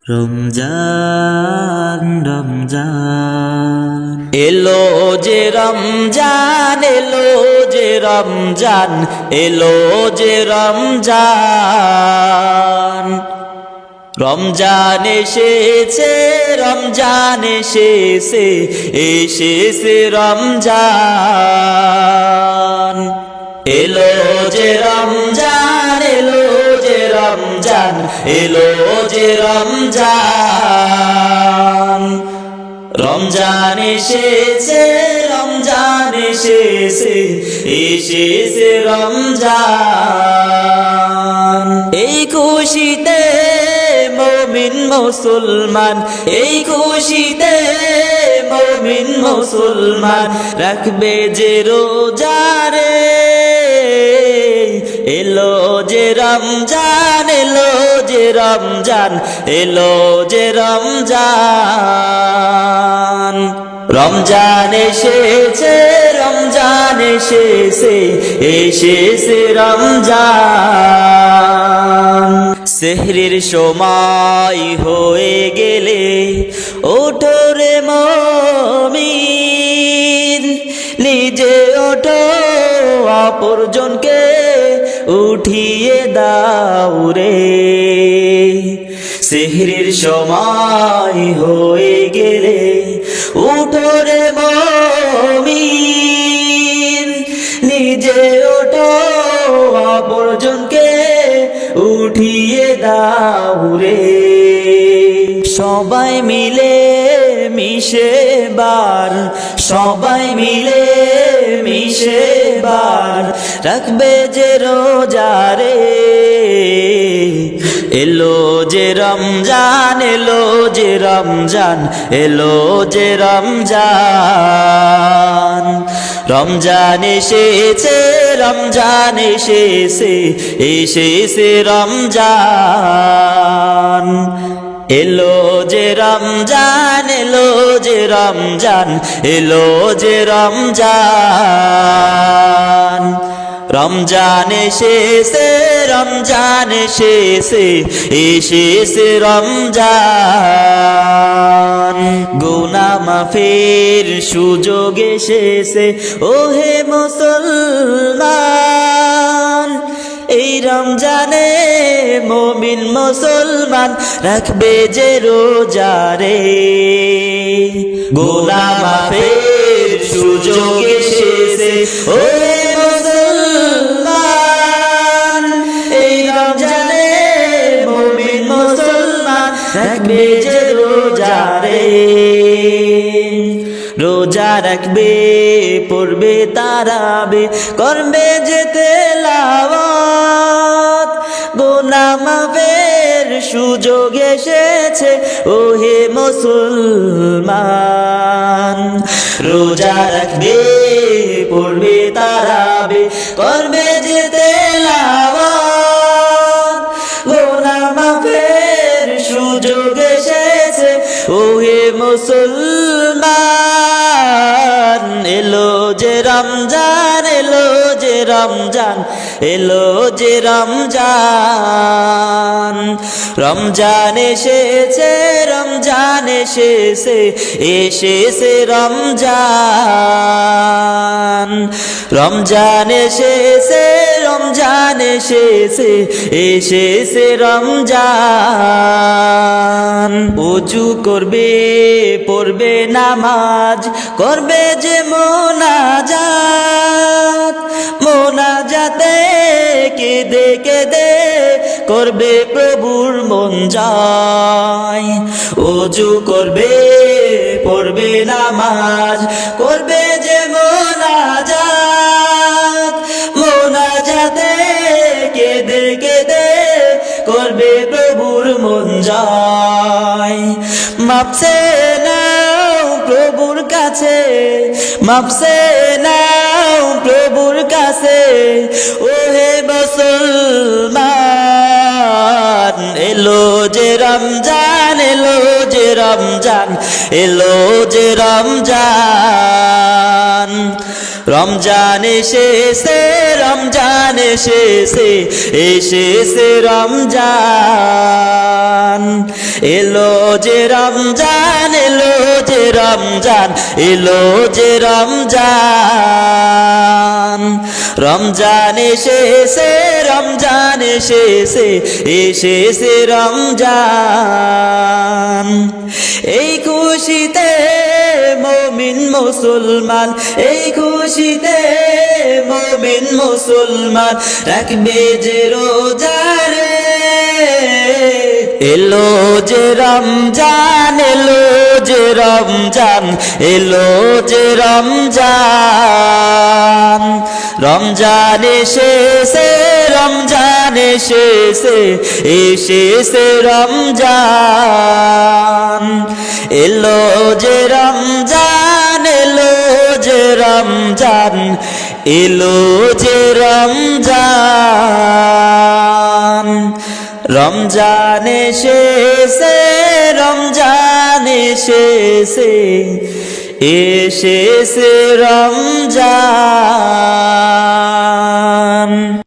রমজান রমজান এলো যে রমজান, এলো যে রমজান, এলো যে রমজান। রমজান এসেছে, রমজান এসেছে, এসেছে রমজান। এলো যে রমজান, এলো যে রমজান, এলো যে রমজান। রমজান এসেছে, রমজান এসেছে, এসেছে রমজান। এই খুশিতে মুমিন মুসলমান, এই খুশিতে মুমিন মুসলমান রাখবে যে রোজা রে। এলো যে রমজান, এলো যে রমজান, এলো যে রমজান। রমজান এসেছে, রমজান এসেছে, এসেছে রমজান। সেহরির সময় হয়ে গেলে ওঠো রে মুমিন, নিজে ওঠো অপরজনকে উঠিয়ে দাও রে। সেহরির সময় হয়ে গেলে উঠো রে মুমিন, নিজে ওঠো অপরজনকে উঠিয়ে দাও রে। সবাই মিলে মিশে বার, সবাই মিলে মিশে বার রাখবে যে রোজা রে। এলো যে রমজান, এলো যে রমজান, এলো যে রমজান। রমজান এসেছে, রমজান এসেছে, এসেছে রমজান। এলো যে রমজান, এলো যে রমজান, এলো যে রমজান। রমজান এসেছে, রমজান এসেছে, এসেছে রমজান। গুনাহ মাফের সুযোগ এসেছে ওহে মুসলমান। এই রমজানে মুমিন মুসলমান রাখবে যে রোজা রে। গুনাহ মাফের সুযোগ এসেছে ওহে মুসলমান। এই রমজানে মুমিন মুসলমান রাখবে যে রোজা রে। রোজা রাখবে, পড়বে তারাবে, করবে যে তেলাওয়াত। গুনাহ মাফের সুযোগ এসেছে ওহে মুসলমান। রোজা রাখবে, পড়বে তারাবে, করবে যে তেলাওয়াত। গুনাহ মাফের সুযোগ এসেছে ওহে মুসলমান। এলো যে রমজান, এলো যে রমজান, এলো যে রমজান। রমজান এসেছে, রমজান এসেছে, এসেছে রমজান। রমজান এসেছে, রমজান এসেছে, এসেছে রমজান। ওযু করবে, পড়বে নামাজ, করবে যে মোনাজাত। মোনাজাতে কেঁদে কেঁদে করবে প্রভুর মন জয়। ওযু করবে, পড়বে নামাজ, করবে যে মোনাজাত। মোনাজাতে কেঁদে কেঁদে করবে প্রভুর মন জয়। মাপছে নাও প্রভুর কাছে, মাপছে নাও প্রভুর কাছে ওহে মুসলমান। এলো যে রমজান, এলো যে রমজান, এলো যে রমজান। রমজান এসেছে রমজান এসেছে এসেছে রমজান এলো যে রমজান এলো যে রমজান এলো যে রমজান রমজান এসেছে রমজান এসেছে এসেছে রমজান এই খুশিতে মুমিন মুসলমান এই খুশিতে মুমিন মুসলমান রাখবে যে রোজা রে এলো যে রমজান এলো যে রমজান এলো যে রমজান রমজান এসেছে রমজান এসেছে এসেছে রমজান এলো যে রমজান এলো যে রমজান এলো যে রমজান রমজান এসেছে রমজান এসেছে এসেছে রমজান